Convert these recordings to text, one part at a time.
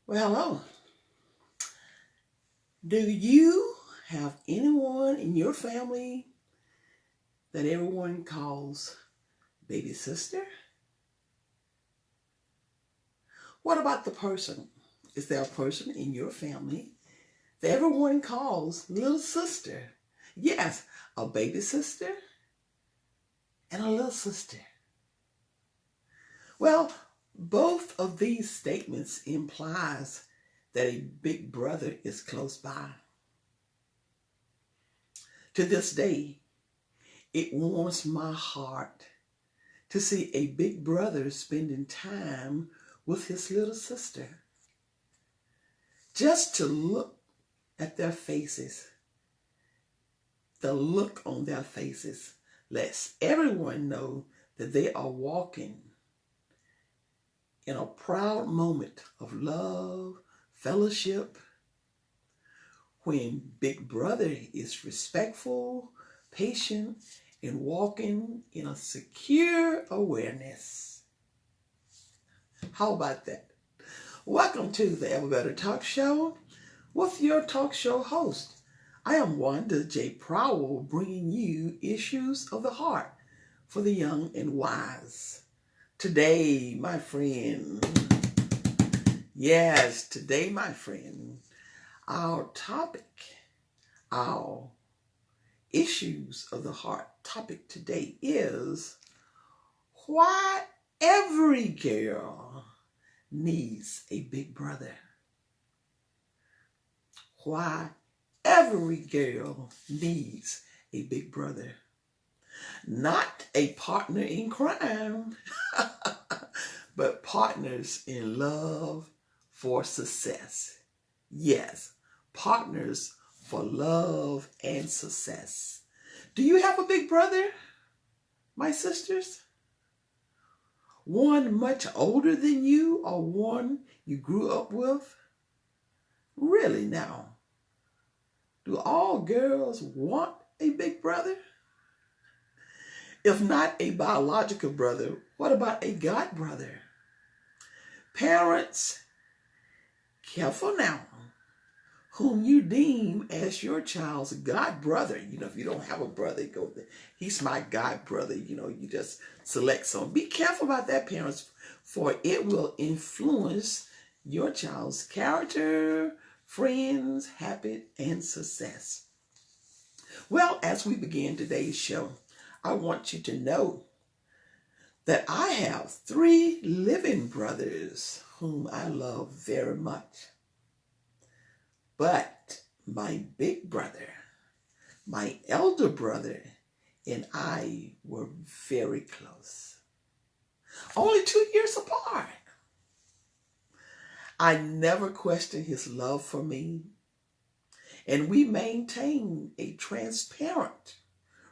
Well, hello. Do you have anyone in your family that everyone calls baby sister? What about the person? Is there a person in your family that everyone calls little sister? Yes, a baby sister and a little sister. Well, both of these statements implies that a big brother is close by. To this day, it warms my heart to see a big brother spending time with his little sister. Just to look at their faces, the look on their faces lets everyone know that they are walking in a proud moment of love, fellowship, when big brother is respectful, patient, and walking in a secure awareness. How about that? Welcome to the Ever Better Talk Show with your talk show host. I am Wanda J. Prowell, bringing you issues of the heart for the young and wise. Today, my friend, our topic, our issues of the heart topic today is why every girl needs a big brother. Why every girl needs a big brother. Not a partner in crime, but partners in love for success. Yes, partners for love and success. Do you have a big brother, my sisters? One much older than you or one you grew up with? Really now? Do all girls want a big brother? If not a biological brother, what about a god brother? Parents, careful now. Whom you deem as your child's god brother. If you don't have a brother, go, he's my god brother. You just select someone. Be careful about that, parents, for it will influence your child's character, friends, habit, and success. Well, as we begin today's show, I want you to know that I have 3 living brothers whom I love very much. But my big brother, my elder brother, and I were very close. Only 2 years apart. I never questioned his love for me, and we maintained a transparent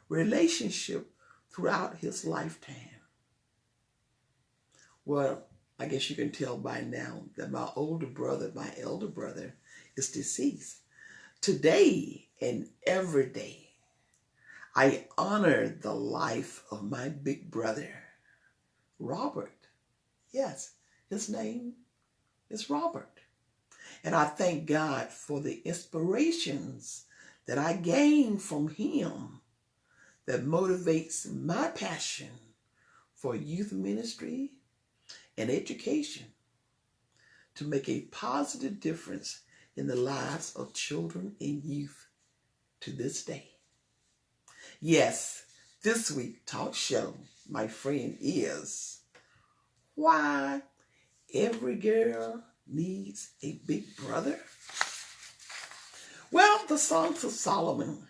relationship throughout his lifetime. Well, I guess you can tell by now that my elder brother, is deceased. Today and every day, I honor the life of my big brother, Robert. Yes, his name is Robert. And I thank God for the inspirations that I gain from him that motivates my passion for youth ministry and education to make a positive difference in the lives of children and youth to this day. Yes, this week's talk show, my friend, is why every girl needs a big brother. Well, the Songs of Solomon,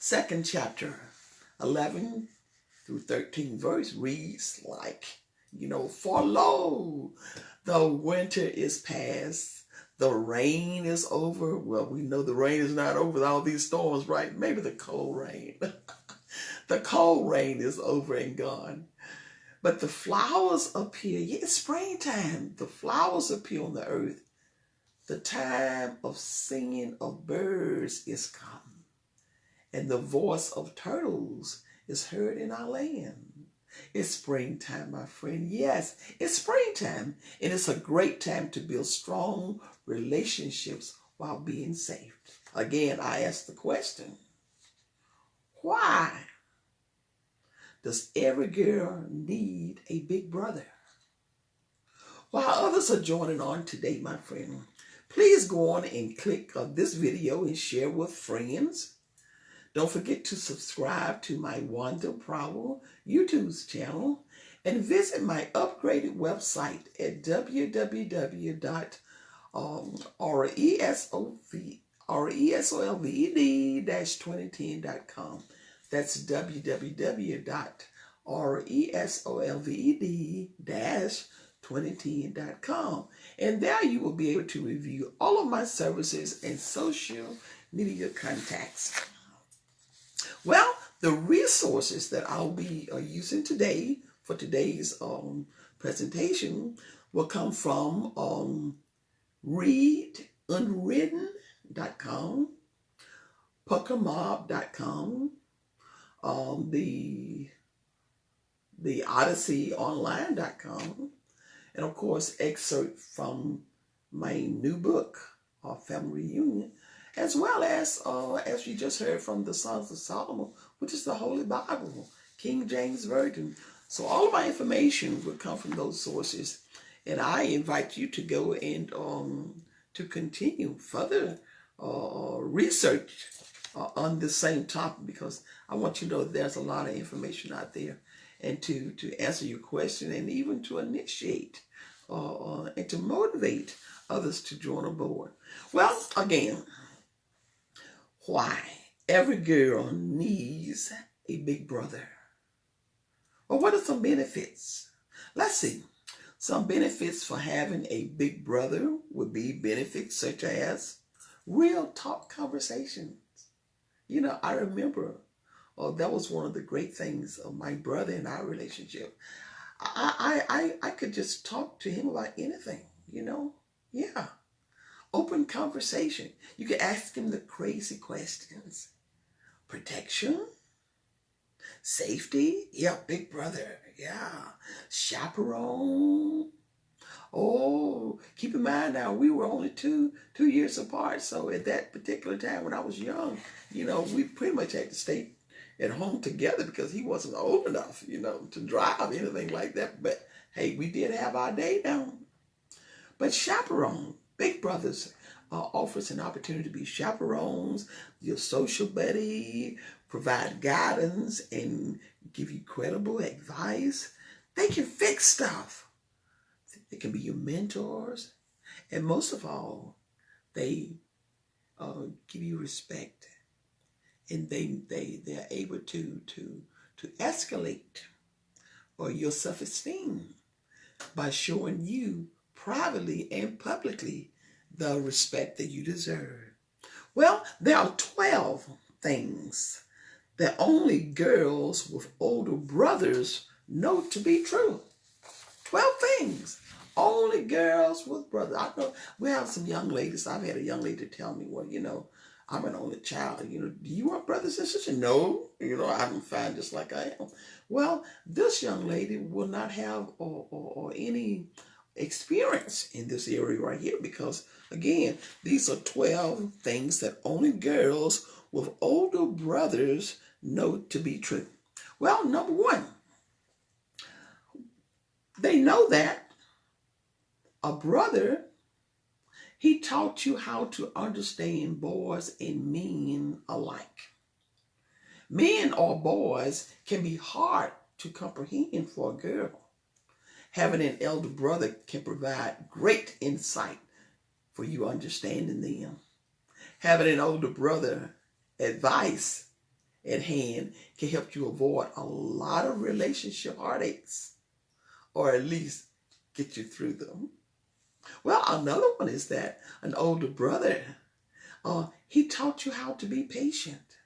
2nd chapter, 11 through 13 verse reads like, for lo, the winter is past, the rain is over. Well, we know the rain is not over with all these storms, right? Maybe the cold rain. The cold rain is over and gone. But the flowers appear. It's springtime. The flowers appear on the earth. The time of singing of birds is come, and the voice of turtles is heard in our land. It's springtime, my friend. Yes, it's springtime, and it's a great time to build strong relationships while being safe. Again, I ask the question, why does every girl need a big brother? While others are joining on today, my friend, please go on and click on this video and share with friends. Don't forget to subscribe to my Wanda Prowl YouTube's channel and visit my upgraded website at www.resolved-2010.com. That's www.resolved-2010.com. And there you will be able to review all of my services and social media contacts. Well, the resources that I'll be using today for today's presentation will come from readunwritten.com, puckermob.com, the odysseyonline.com, and of course excerpt from my new book, Family Reunion, as well as you just heard, from the Songs of Solomon, which is the Holy Bible, King James Version. So all of my information will come from those sources, and I invite you to go and to continue further research on the same topic, because I want you to know there's a lot of information out there, and to answer your question, and even to initiate and to motivate others to join aboard. Well, again, why every girl needs a big brother. Well, what are some benefits? Let's see. Some benefits for having a big brother would be benefits such as real talk conversations. You know, I remember that was one of the great things of my brother and our relationship. I could just talk to him about anything, you know? Yeah. Open conversation. You can ask him the crazy questions. Protection. Safety. Yeah, big brother. Yeah. Chaperone. Oh, keep in mind now, we were only two years apart. So at that particular time when I was young, you know, we pretty much had to stay at home together because he wasn't old enough, you know, to drive, anything like that. But hey, we did have our day now. But chaperone, big brothers offers an opportunity to be chaperones, your social buddy, provide guidance, and give you credible advice. They can fix stuff. They can be your mentors. And most of all, they give you respect. And they're able to escalate or your self-esteem by showing you privately and publicly the respect that you deserve. Well, there are 12 things that only girls with older brothers know to be true. 12 things. Only girls with brothers. I know we have some young ladies. I've had a young lady tell me, well, you know, I'm an only child. You know, do you want brothers and sisters? No. You know, I'm fine just like I am. Well, this young lady will not have or any experience in this area right here, because again, these are 12 things that only girls with older brothers know to be true. Well, number one, they know that a brother, he taught you how to understand boys and men alike. Men or boys can be hard to comprehend for a girl. Having an elder brother can provide great insight for you understanding them. Having an older brother advice at hand can help you avoid a lot of relationship heartaches, or at least get you through them. Well, another one is that an older brother, he taught you how to be patient.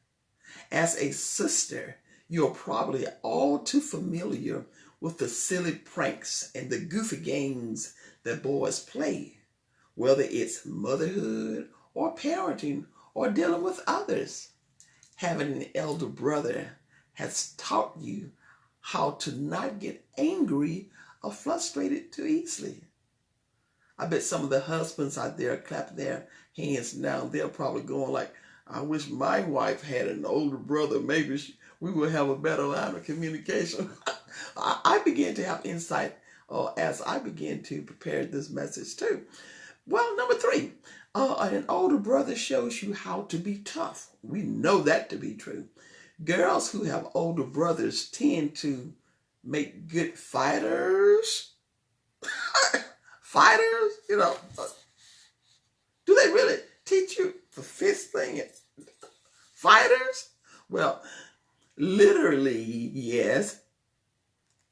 As a sister, you're probably all too familiar with the silly pranks and the goofy games that boys play, whether it's motherhood or parenting or dealing with others. Having an elder brother has taught you how to not get angry or frustrated too easily. I bet some of the husbands out there clapping their hands now. They're probably going like, I wish my wife had an older brother. Maybe we would have a better line of communication. I began to have insight as I began to prepare this message too. Well, number 3, an older brother shows you how to be tough. We know that to be true. Girls who have older brothers tend to make good fighters. Fighters, you know. Do they really teach you the fist thing? Fighters? Well, literally, yes.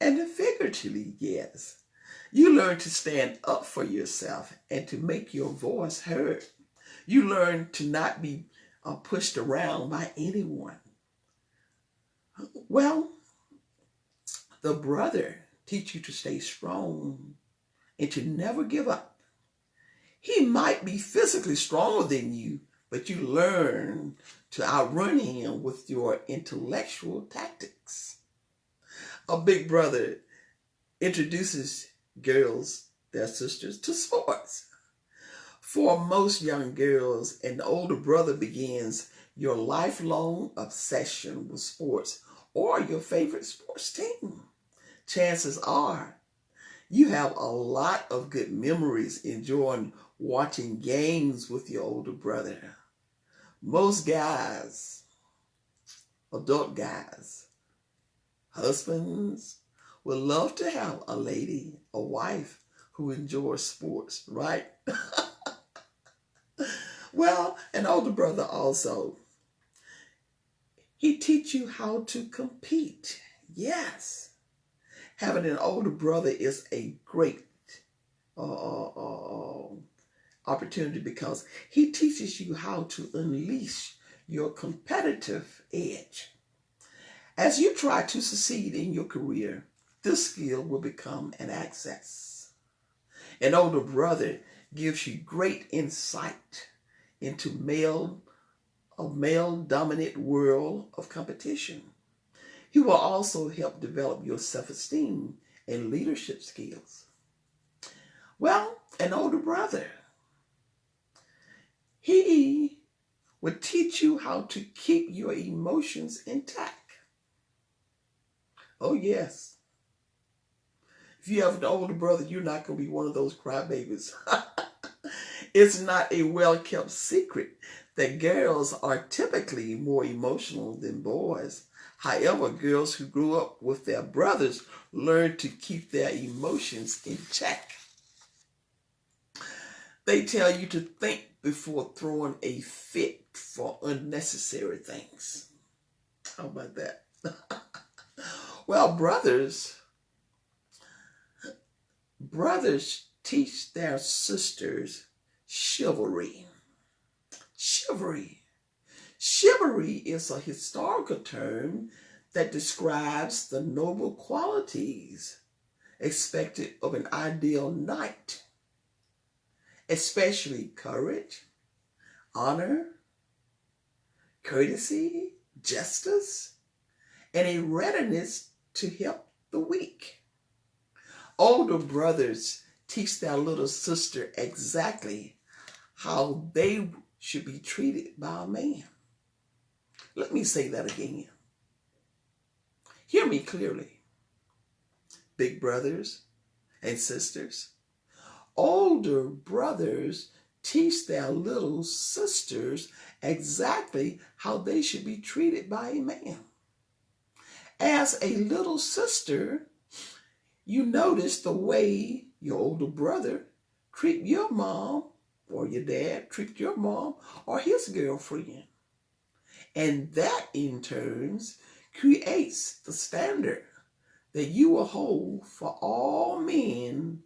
And figuratively, yes. You learn to stand up for yourself and to make your voice heard. You learn to not be pushed around by anyone. Well, the brother teach you to stay strong and to never give up. He might be physically stronger than you, but you learn to outrun him with your intellectual tactics. A big brother introduces girls, their sisters, to sports. For most young girls, an older brother begins your lifelong obsession with sports or your favorite sports team. Chances are you have a lot of good memories enjoying watching games with your older brother. Most guys, adult guys, husbands, would love to have a lady, a wife who enjoys sports, right? Well, an older brother also, he teach you how to compete. Yes. Having an older brother is a great opportunity because he teaches you how to unleash your competitive edge. As you try to succeed in your career, this skill will become an access. An older brother gives you great insight into a male-dominant world of competition. He will also help develop your self-esteem and leadership skills. Well, an older brother, he will teach you how to keep your emotions intact. Oh, yes. If you have an older brother, you're not going to be one of those crybabies. It's not a well-kept secret that girls are typically more emotional than boys. However, girls who grew up with their brothers learn to keep their emotions in check. They tell you to think before throwing a fit for unnecessary things. How about that? Well, brothers teach their sisters chivalry. Chivalry is a historical term that describes the noble qualities expected of an ideal knight, especially courage, honor, courtesy, justice, and a readiness to help the weak. Older brothers teach their little sister exactly how they should be treated by a man. Let me say that again. Hear me clearly. Big brothers and sisters, older brothers teach their little sisters exactly how they should be treated by a man. As a little sister, you notice the way your older brother treat your mom or your dad treat your mom or his girlfriend. And that in turn creates the standard that you will hold for all men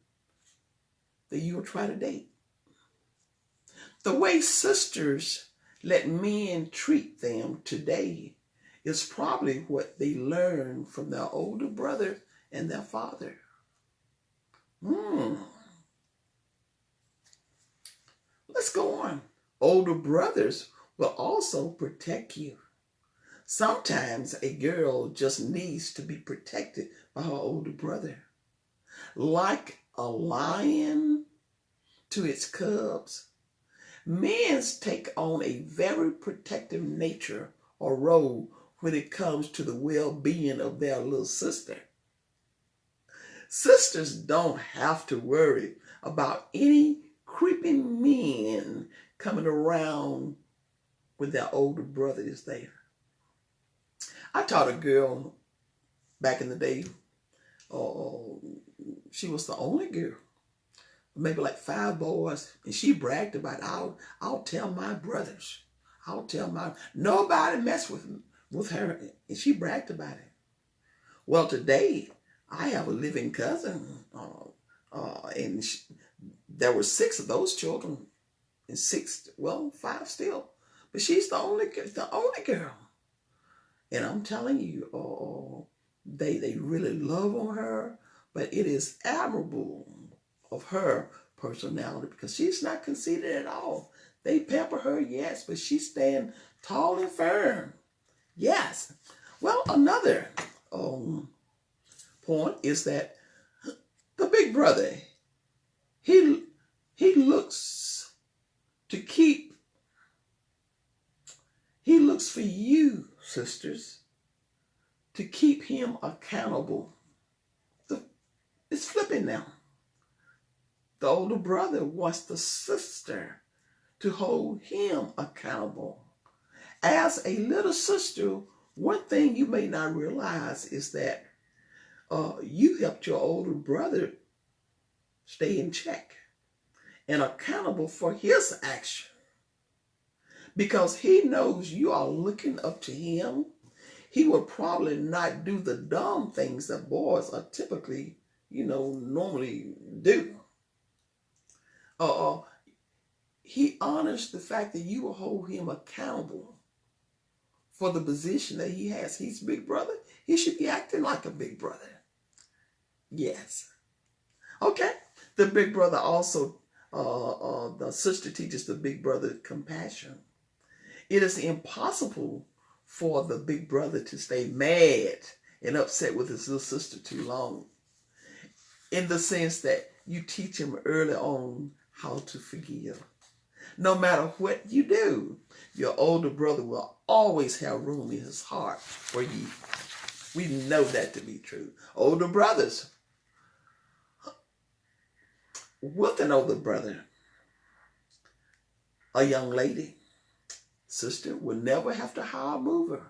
that you will try to date. The way sisters let men treat them today is probably what they learned from their older brother and their father. Let's go on. Older brothers will also protect you. Sometimes a girl just needs to be protected by her older brother. Like a lion to its cubs, men take on a very protective nature or role when it comes to the well-being of their little sister. Sisters don't have to worry about any creeping men coming around when their older brother is there. I taught a girl back in the day, she was the only girl, maybe like 5 boys, and she bragged about it. I'll tell my brothers. Nobody mess with her, and she bragged about it. Well, today, I have a living cousin, and there were 6 of those children, and 5 still, but she's the only girl. And I'm telling you, they really love on her, but it is admirable of her personality because she's not conceited at all. They pamper her, yes, but she stands tall and firm. Yes. Well, another point is that the big brother, he looks for you, sisters, to keep him accountable. It's flipping now. The older brother wants the sister to hold him accountable. As a little sister, one thing you may not realize is that you helped your older brother stay in check and accountable for his action. Because he knows you are looking up to him, he will probably not do the dumb things that boys are typically, normally do. He honors the fact that you will hold him accountable for the position that he has. He's big brother. He should be acting like a big brother. Yes. Okay. The big brother also, the sister teaches the big brother compassion. It is impossible for the big brother to stay mad and upset with his little sister too long, in the sense that you teach him early on how to forgive. No matter what you do, your older brother will always have room in his heart for you. We know that to be true. Older brothers with an older brother, a young lady, sister, will never have to hire a mover.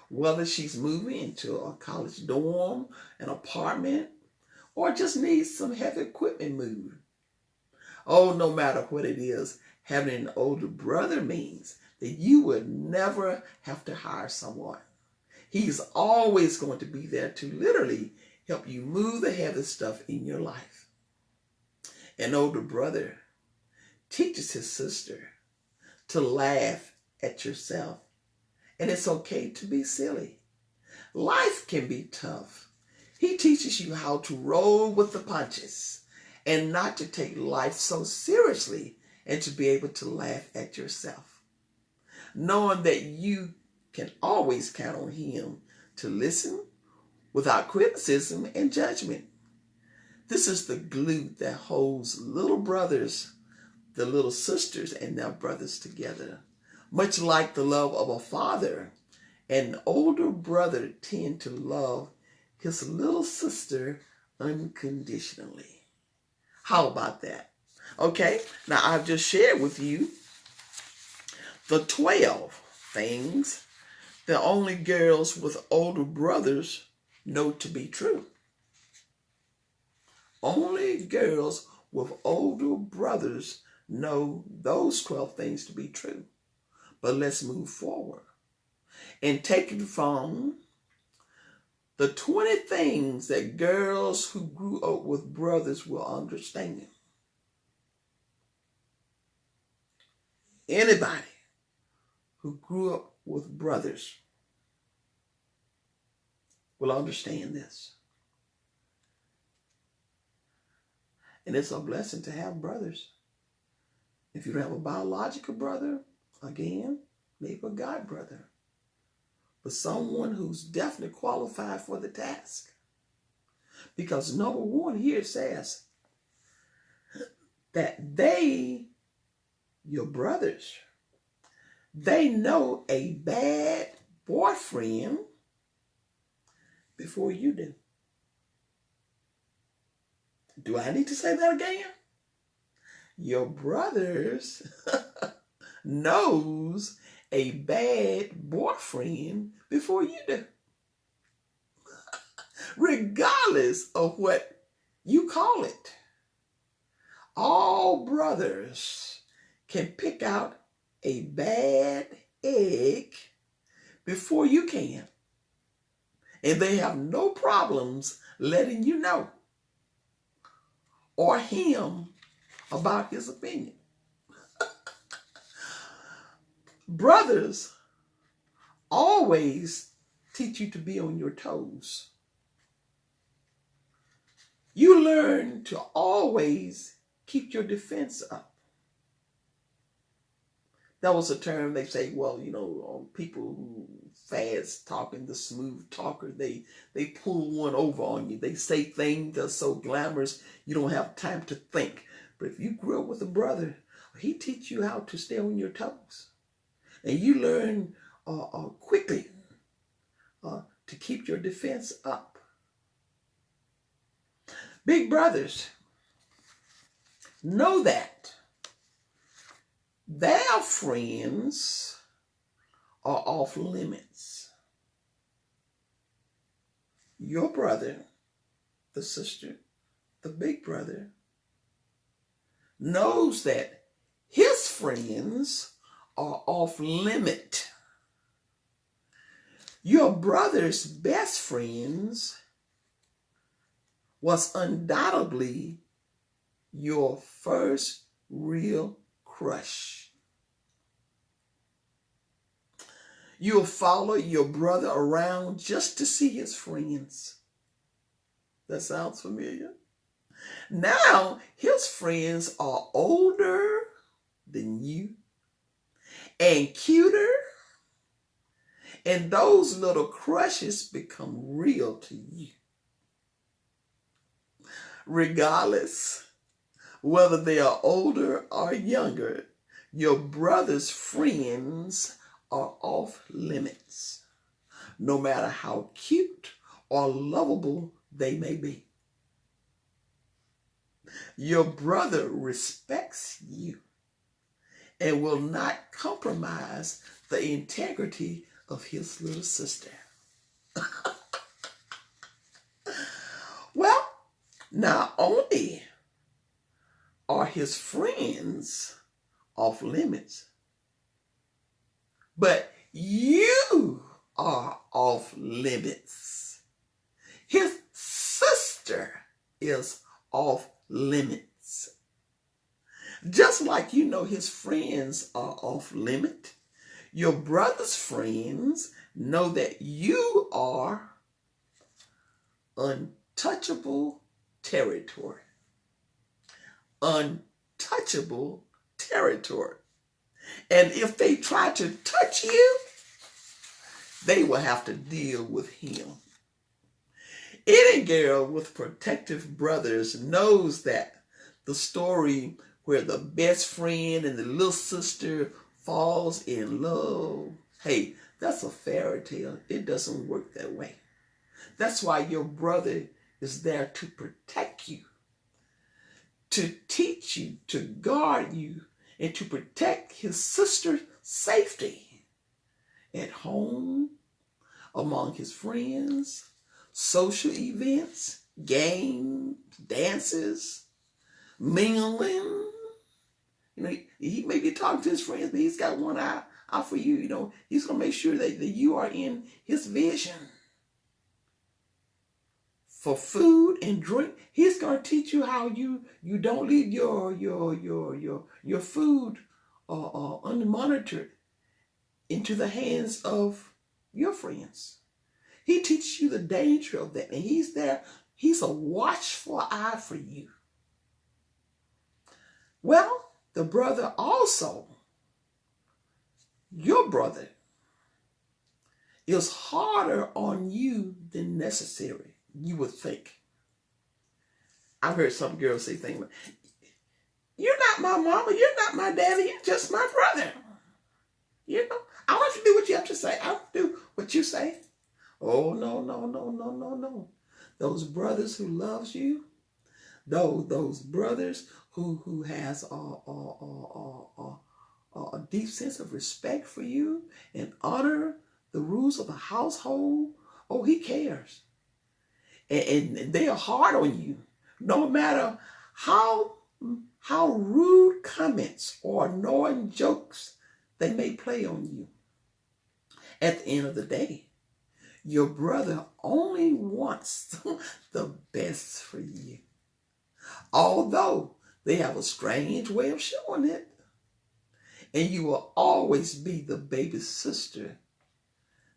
Whether she's moving into a college dorm, an apartment, or just needs some heavy equipment moved. Oh, no matter what it is, having an older brother means that you would never have to hire someone. He's always going to be there to literally help you move the heavy stuff in your life. An older brother teaches his sister to laugh at yourself. And it's okay to be silly. Life can be tough. He teaches you how to roll with the punches and not to take life so seriously and to be able to laugh at yourself. Knowing that you can always count on him to listen without criticism and judgment. This is the glue that holds little brothers, the little sisters, and their brothers together. Much like the love of a father, an older brother tends to love his little sister unconditionally. How about that? Okay, now I've just shared with you the 12 things that only girls with older brothers know to be true. Only girls with older brothers know those 12 things to be true. But let's move forward and take it from the 20 things that girls who grew up with brothers will understand. Anybody who grew up with brothers will understand this. And it's a blessing to have brothers. If you don't have a biological brother, again, maybe a God brother. but someone who's definitely qualified for the task. Because number one here says that they, your brothers, they know a bad boyfriend before you do. Do I need to say that again? Your brothers knows a bad boyfriend before you do. Regardless of what you call it. All brothers can pick out a bad egg before you can. And they have no problems letting you know or him about his opinion. Brothers always teach you to be on your toes. You learn to always keep your defense up. That was a term they say, well, people who fast talking, the smooth talker, they pull one over on you. They say things that are so glamorous, you don't have time to think. But if you grew up with a brother, he teach you how to stay on your toes. And you learn quickly to keep your defense up. Big brothers know that their friends are off limits. Your brother, the sister, the big brother, knows that his friends are off limit. Your brother's best friends was undoubtedly your first real crush. You'll follow your brother around just to see his friends. That sounds familiar? Now, his friends are older than you and cuter, and those little crushes become real to you. Regardless whether they are older or younger, your brother's friends are off limits, no matter how cute or lovable they may be. Your brother respects you and will not compromise the integrity of his little sister. Well, not only are his friends off limits, but you are off limits. His sister is off limits. Just like his friends are off limit, your brother's friends know that you are untouchable territory. Untouchable territory. And if they try to touch you, they will have to deal with him. Any girl with protective brothers knows that the story where the best friend and the little sister falls in love, hey, that's a fairy tale. It doesn't work that way. That's why your brother is there to protect you, to teach you, to guard you, and to protect his sister's safety at home, among his friends, social events, games, dances, mingling. He may be talking to his friends, but he's got one eye out for you. He's going to make sure that you are in his vision. For food and drink, he's going to teach you how you don't leave your food unmonitored into the hands of your friends. He teaches you the danger of that, and he's there. He's a watchful eye for you. Well, the brother also, your brother, is harder on you than necessary, you would think. I've heard some girls say things like, you're not my mama, you're not my daddy, you're just my brother. You know, I don't have to do what you have to say. I don't do what you say. Oh, no, no, no, no, no, no. Those brothers who loves you, those brothers who has a deep sense of respect for you and honor the rules of the household, oh, he cares. And they are hard on you. No matter how rude comments or annoying jokes they may play on you. At the end of the day, your brother only wants the best for you. Although they have a strange way of showing it. And you will always be the baby sister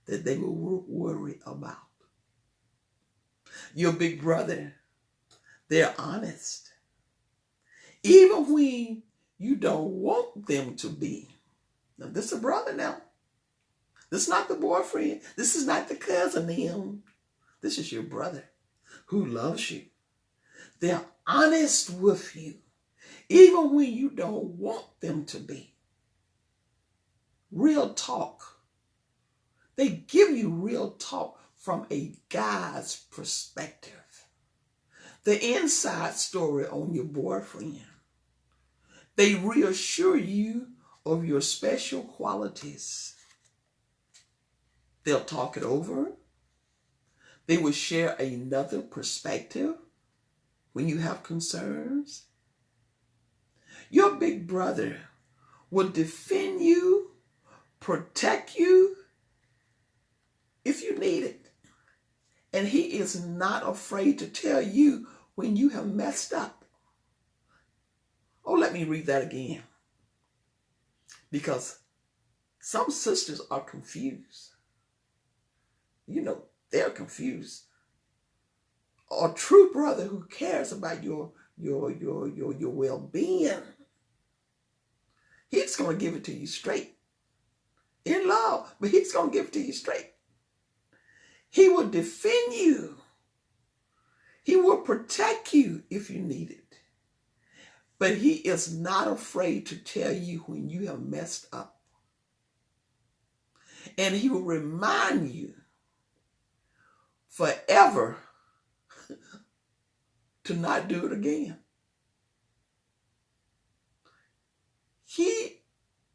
that they will worry about. Your big brother, they're honest. Even when you don't want them to be. Now, this is a brother now. This is not the boyfriend. This is not the cousin to him. This is your brother who loves you. They're honest with you, even when you don't want them to be. Real talk. They give you real talk from a guy's perspective. The inside story on your boyfriend. They reassure you of your special qualities. They'll talk it over. They will share another perspective when you have concerns. Your big brother will defend you, protect you if you need it. And he is not afraid to tell you when you have messed up. Oh, let me read that again. Because some sisters are confused. You know, they're confused. A true brother who cares about your well-being, he's going to give it to you straight. In love, but he's going to give it to you straight. He will defend you. He will protect you if you need it. But he is not afraid to tell you when you have messed up. And he will remind you forever to not do it again. He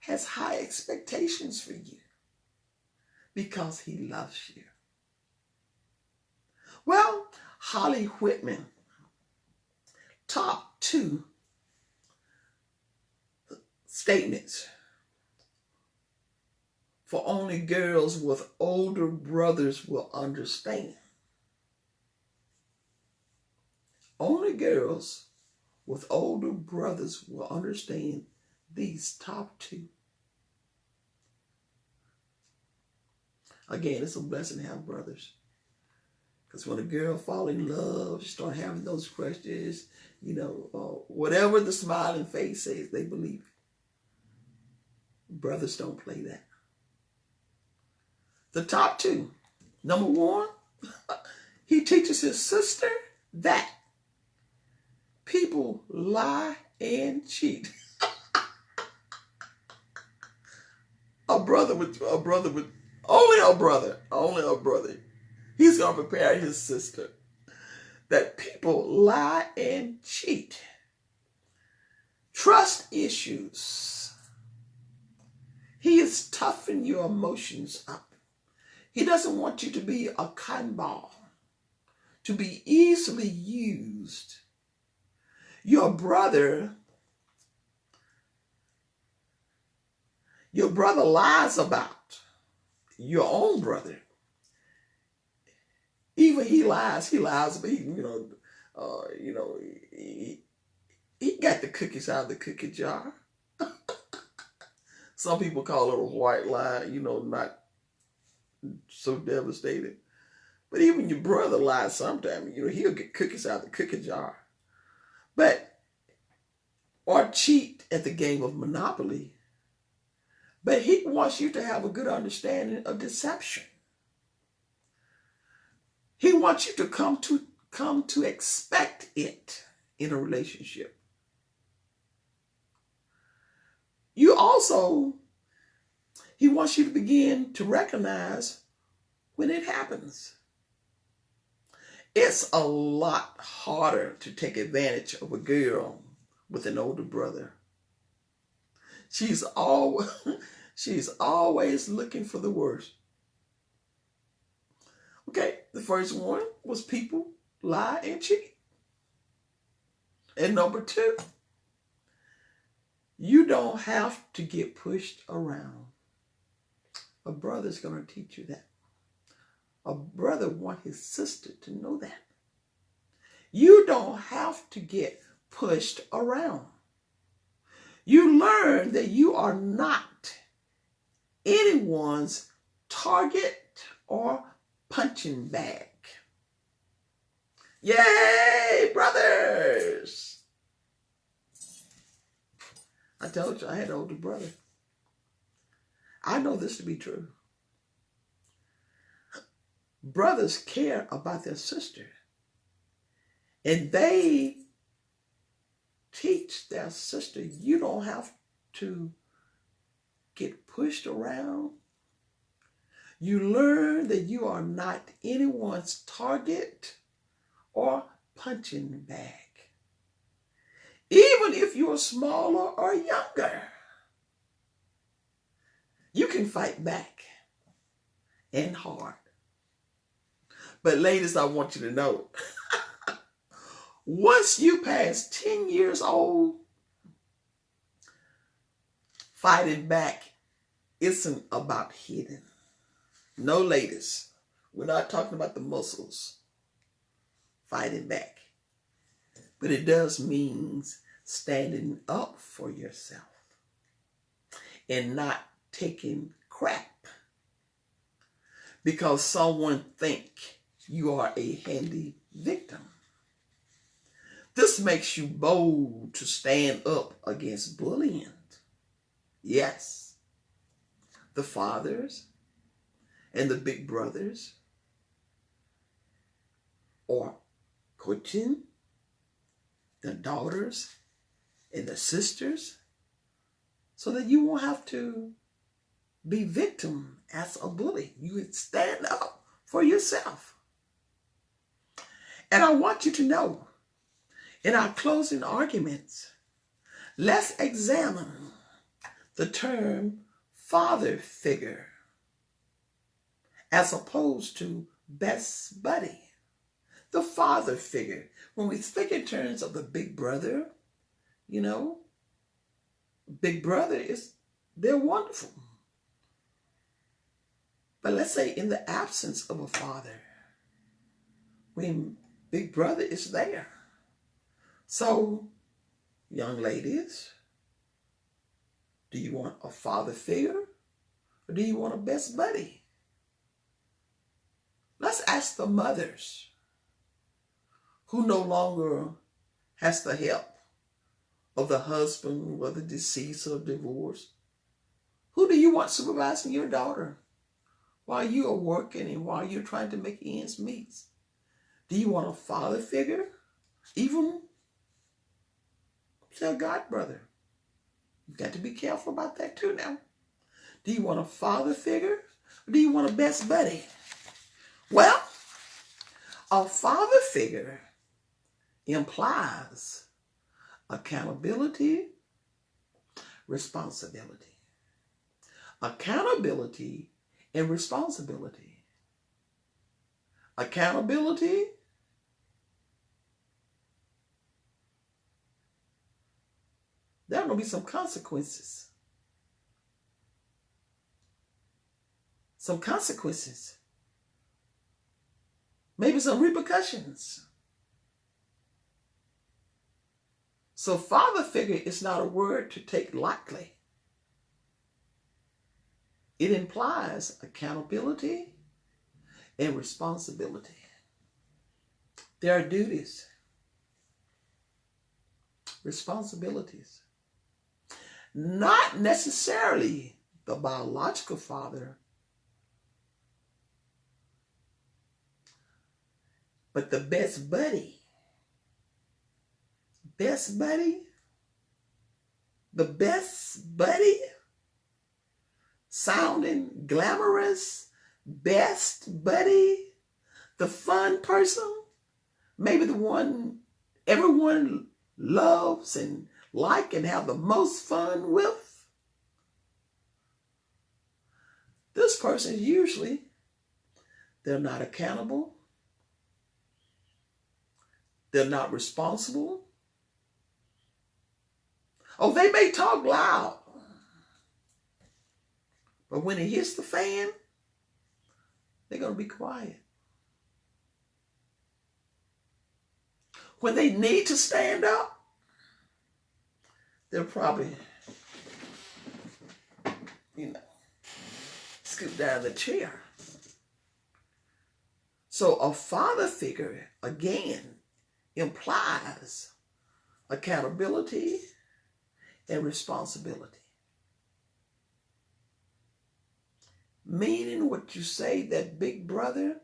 has high expectations for you because he loves you. Well, Holly Whitman, top 2 statements for only girls with older brothers will understand. Only girls with older brothers will understand these top 2. Again, it's a blessing to have brothers. Because when a girl falls in love, she start having those crushes, whatever the smiling face says, they believe it. Brothers don't play that. The top 2. Number 1, he teaches his sister that people lie and cheat. only a brother. He's going to prepare his sister that people lie and cheat. Trust issues. He is toughing your emotions up. He doesn't want you to be a cotton ball, to be easily used. Your brother lies about your own brother. Even he lies, but he got the cookies out of the cookie jar. Some people call it a white lie, not so devastating. But even your brother lies sometimes. He'll get cookies out of the cookie jar. Or cheat at the game of Monopoly. But he wants you to have a good understanding of deception. wants you to come to expect it in a relationship. He wants you to begin to recognize when it happens. It's a lot harder to take advantage of a girl with an older brother. She's always looking for the worst. Okay, the first one was people lie and cheat. And number two, you don't have to get pushed around. A brother's going to teach you that. A brother wants his sister to know that. You don't have to get pushed around. You learn that you are not anyone's target or punching bag. Yay, brothers! I told you I had an older brother. I know this to be true. Brothers care about their sister, and they teach their sister, you don't have to get pushed around. You learn that you are not anyone's target or punching bag. Even if you're smaller or younger, you can fight back and hard. But ladies, I want you to know, once you pass 10 years old, fighting back isn't about hitting. No, ladies, we're not talking about the muscles fighting back. But it does mean standing up for yourself and not taking crap because someone think you are a handy victim. This makes you bold to stand up against bullying. Yes, the fathers and the big brothers are coaching the daughters and the sisters so that you won't have to be victim as a bully. You would stand up for yourself. And I want you to know, in our closing arguments, let's examine the term father figure as opposed to best buddy. The father figure. When we think in terms of the big brother, big brother they're wonderful. But let's say in the absence of a father, when big brother is there. So, young ladies, do you want a father figure or do you want a best buddy? Let's ask the mothers who no longer has the help of the husband, whether deceased or divorced. Who do you want supervising your daughter while you are working and while you're trying to make ends meet? Do you want a father figure? Even say a god brother. You've got to be careful about that too now. Do you want a father figure or do you want a best buddy? Well, a father figure implies accountability, responsibility. Accountability and responsibility. Accountability there are going to be some consequences. Some consequences. Maybe some repercussions. So father figure is not a word to take lightly. It implies accountability and responsibility. There are duties, responsibilities. Not necessarily the biological father But the best buddy, the best buddy, sounding glamorous, best buddy, the fun person, maybe the one everyone loves and like and have the most fun with. This person usually, they're not accountable. They're not responsible. Oh, they may talk loud, but when it hits the fan, they're going to be quiet. When they need to stand up, they'll probably, scoot down the chair. So a father figure, again, implies accountability and responsibility. Meaning what you say, that big brother,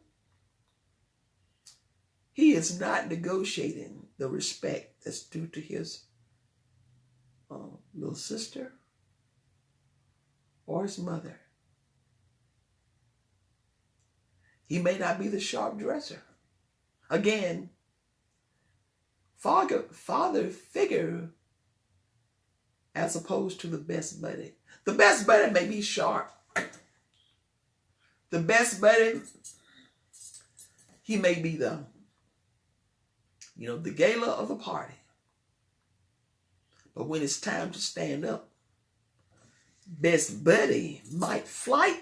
he is not negotiating the respect that's due to his little sister or his mother. He may not be the sharp dresser. Again, father figure as opposed to the best buddy. The best buddy may be sharp. The best buddy, he may be the gala of the party. But when it's time to stand up, best buddy might flight,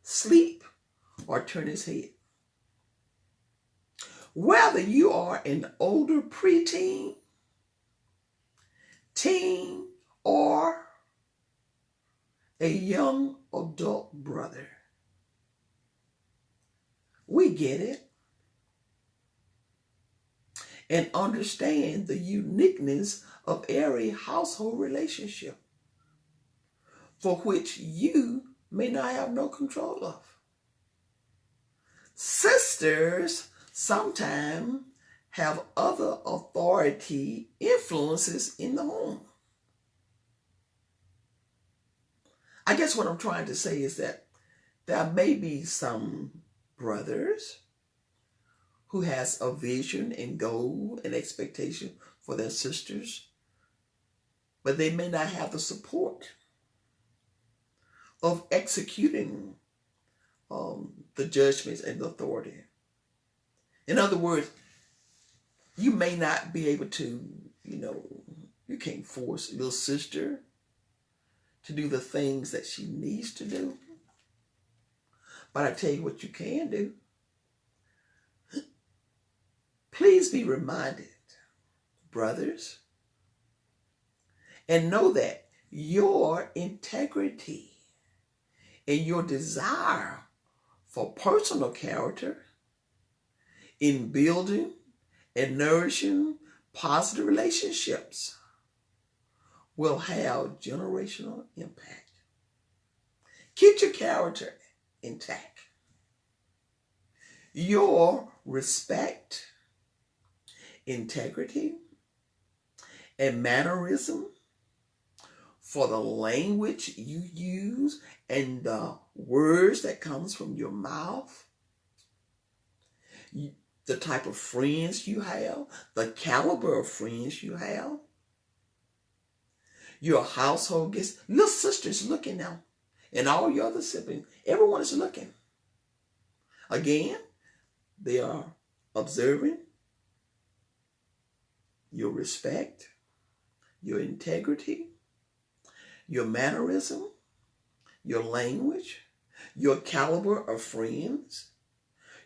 sleep, or turn his head. Whether you are an older preteen, teen, or a young adult brother, we get it and understand the uniqueness of every household relationship for which you may not have no control of. Sisters sometimes have other authority influences in the home. I guess what I'm trying to say is that there may be some brothers who has a vision and goal and expectation for their sisters, but they may not have the support of executing the judgments and the authority. In other words, you may not be able to, you can't force your sister to do the things that she needs to do. But I tell you what you can do. Please be reminded, brothers, and know that your integrity and your desire for personal character in building and nourishing positive relationships will have generational impact. Keep your character intact. Your respect, integrity, and mannerism for the language you use and the words that comes from your mouth, the type of friends you have, the caliber of friends you have, your household guests. Little sister's looking now, and all your other siblings, everyone is looking. Again, they are observing your respect, your integrity, your mannerism, your language, your caliber of friends,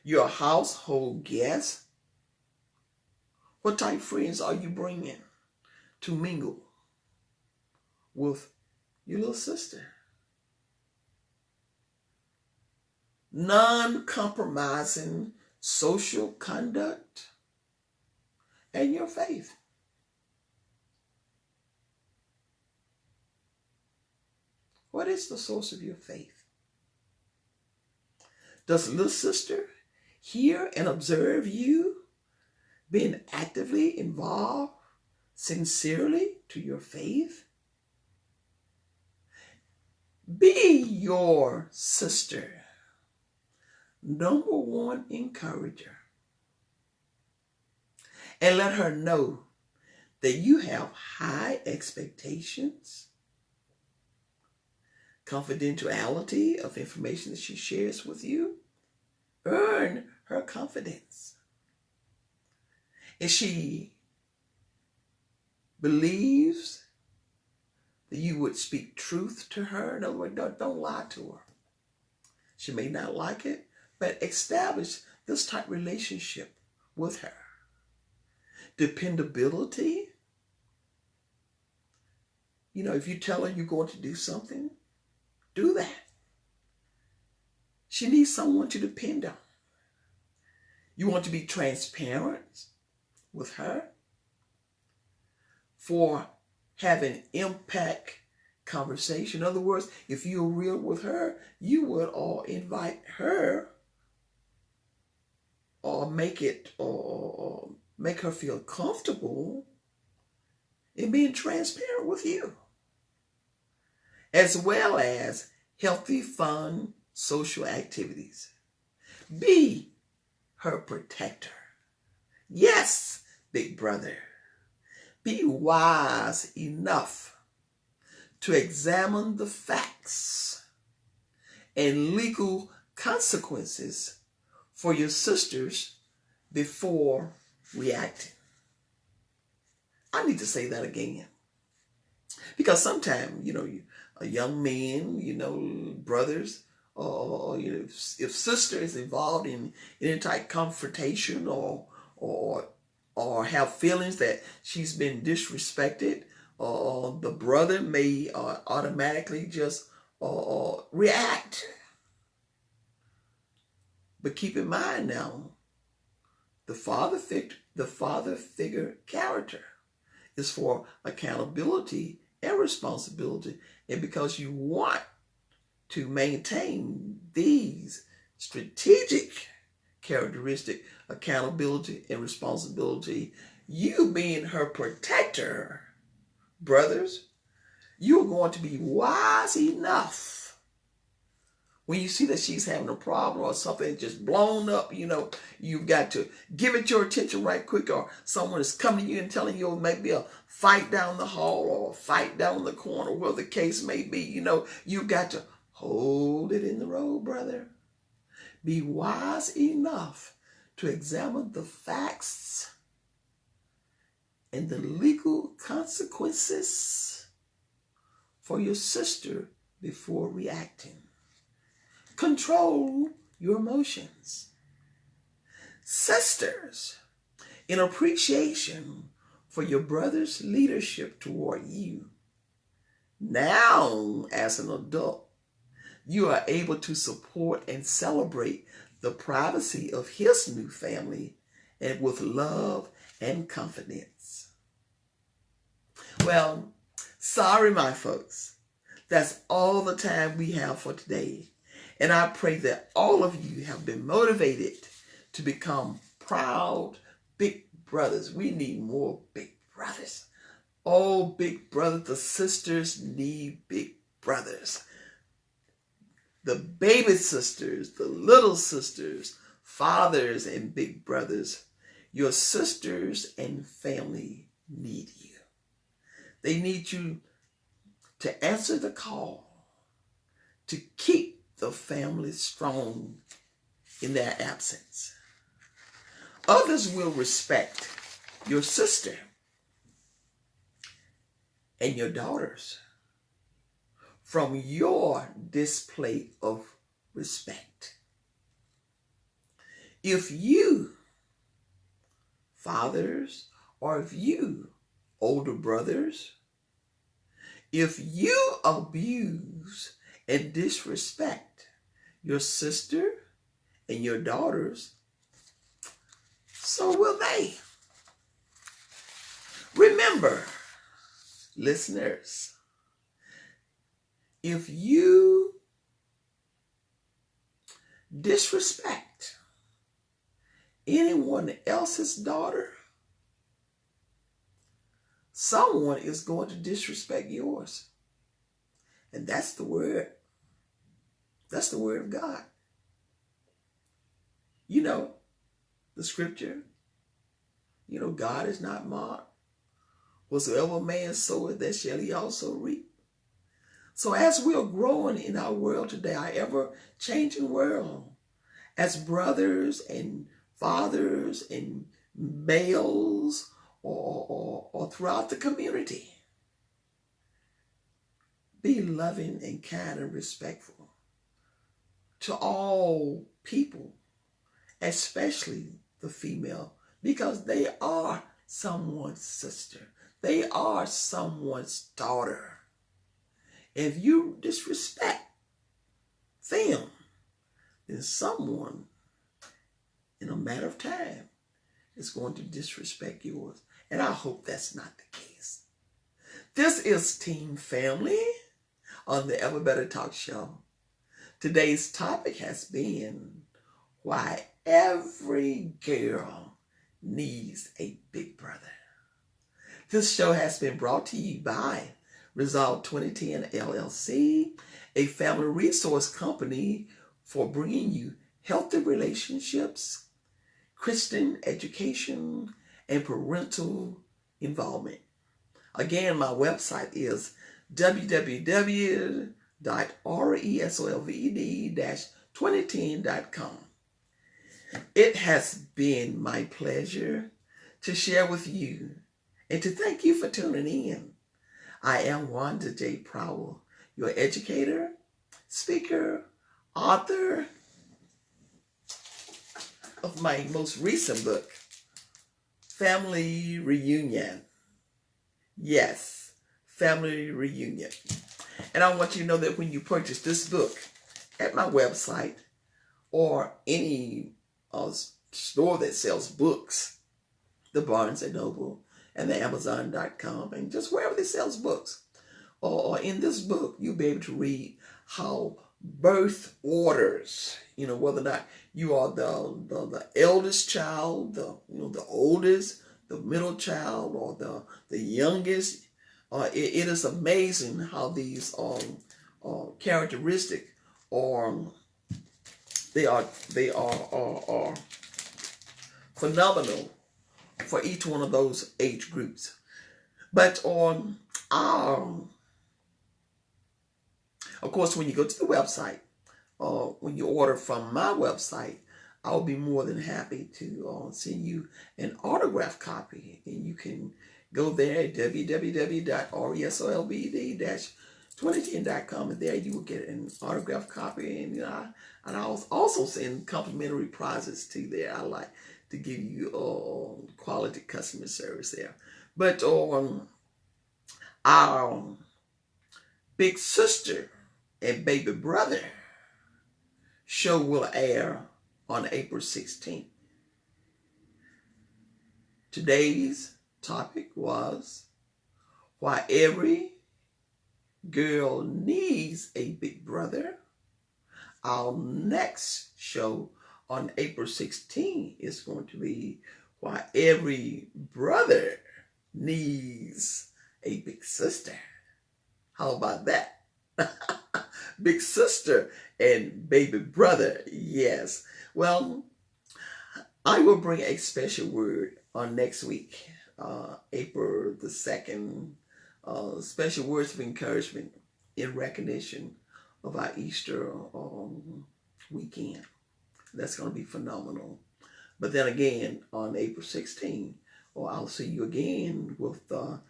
your household guests. What type of friends are you bringing to mingle with your little sister? Non-compromising social conduct and your faith. What is the source of your faith? Does little sister hear and observe you being actively involved sincerely to your faith. Be your sister number one encourager, and let her know that you have high expectations, confidentiality of information that she shares with you. Earn her confidence. And she believes that you would speak truth to her. In other words, don't lie to her. She may not like it, but establish this type of relationship with her. Dependability. You know, if you tell her you're going to do something, do that. She needs someone to depend on. You want to be transparent with her for having impact conversation. In other words, if you're real with her, you would all invite her or make her feel comfortable in being transparent with you, as well as healthy, fun, social activities. Be her protector. Yes, big brother. Be wise enough to examine the facts and legal consequences for your sisters before reacting. I need to say that again. Because sometimes, a young man, brothers, or if sister is involved in any type confrontation or have feelings that she's been disrespected, the brother may automatically just react. But keep in mind now, the father figure character is for accountability and responsibility, and because you want to maintain these strategic characteristic, accountability and responsibility, you being her protector, brothers, you're going to be wise enough when you see that she's having a problem or something just blown up, you've got to give it your attention right quick, or someone is coming to you and telling you maybe a fight down the hall or a fight down the corner, where the case may be, you've got to hold it in the road, brother. Be wise enough to examine the facts and the legal consequences for your sister before reacting. Control your emotions. Sisters, in appreciation for your brother's leadership toward you, now as an adult, you are able to support and celebrate the privacy of his new family, and with love and confidence. Well, sorry, my folks. That's all the time we have for today. And I pray that all of you have been motivated to become proud big brothers. We need more big brothers. Oh, big brothers, the sisters need big brothers. The baby sisters, the little sisters, fathers and big brothers, your sisters and family need you. They need you to answer the call to keep the family strong in their absence. Others will respect your sister and your daughters from your display of respect. If you, fathers, or if you, older brothers, if you abuse and disrespect your sister and your daughters, so will they. Remember, listeners, if you disrespect anyone else's daughter someone is going to disrespect yours. And that's the word. That's the word of God. You know, the scripture, God is not mocked. Whatsoever man soweth, that shall he also reap. So as we are growing in our world today, our ever-changing world, as brothers and fathers and males or throughout the community, be loving and kind and respectful to all people, especially the female, because they are someone's sister. They are someone's daughter. If you disrespect them, then someone, in a matter of time, is going to disrespect yours. And I hope that's not the case. This is Team Family on the Ever Better Talk Show. Today's topic has been why every girl needs a big brother. This show has been brought to you by Resolve 2010 LLC, a family resource company for bringing you healthy relationships, Christian education, and parental involvement. Again, my website is www.resolved-2010.com. It has been my pleasure to share with you and to thank you for tuning in. I am Wanda J. Prowell, your educator, speaker, author of my most recent book, Family Reunion. Yes, Family Reunion. And I want you to know that when you purchase this book at my website or any store that sells books, the Barnes & Noble and the Amazon.com, and just wherever they sells books, or in this book, you'll be able to read how birth orders, whether or not you are the eldest child, the oldest, the middle child, or the youngest. It is amazing how these characteristics they are phenomenal for each one of those age groups. But of course, when you go to the website, when you order from my website, I'll be more than happy to send you an autograph copy. And you can go there at www.resolved-2010.com, and there you will get an autograph copy. And I'll also send complimentary prizes to there. I like to give you quality customer service there. But our Big Sister and Baby Brother show will air on April 16th. Today's topic was why every girl needs a big brother. Our next show on April 16th is going to be why every brother needs a big sister. How about that? Big sister and baby brother, yes. Well, I will bring a special word on next week, April the 2nd, special words of encouragement in recognition of our Easter weekend. That's going to be phenomenal. But then again, on April 16th, I'll see you again with the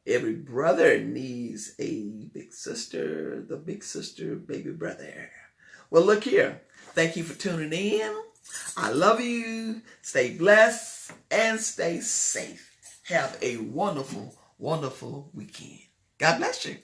every brother needs a big sister, the big sister, baby brother. Well, look here. Thank you for tuning in. I love you. Stay blessed and stay safe. Have a wonderful, wonderful weekend. God bless you.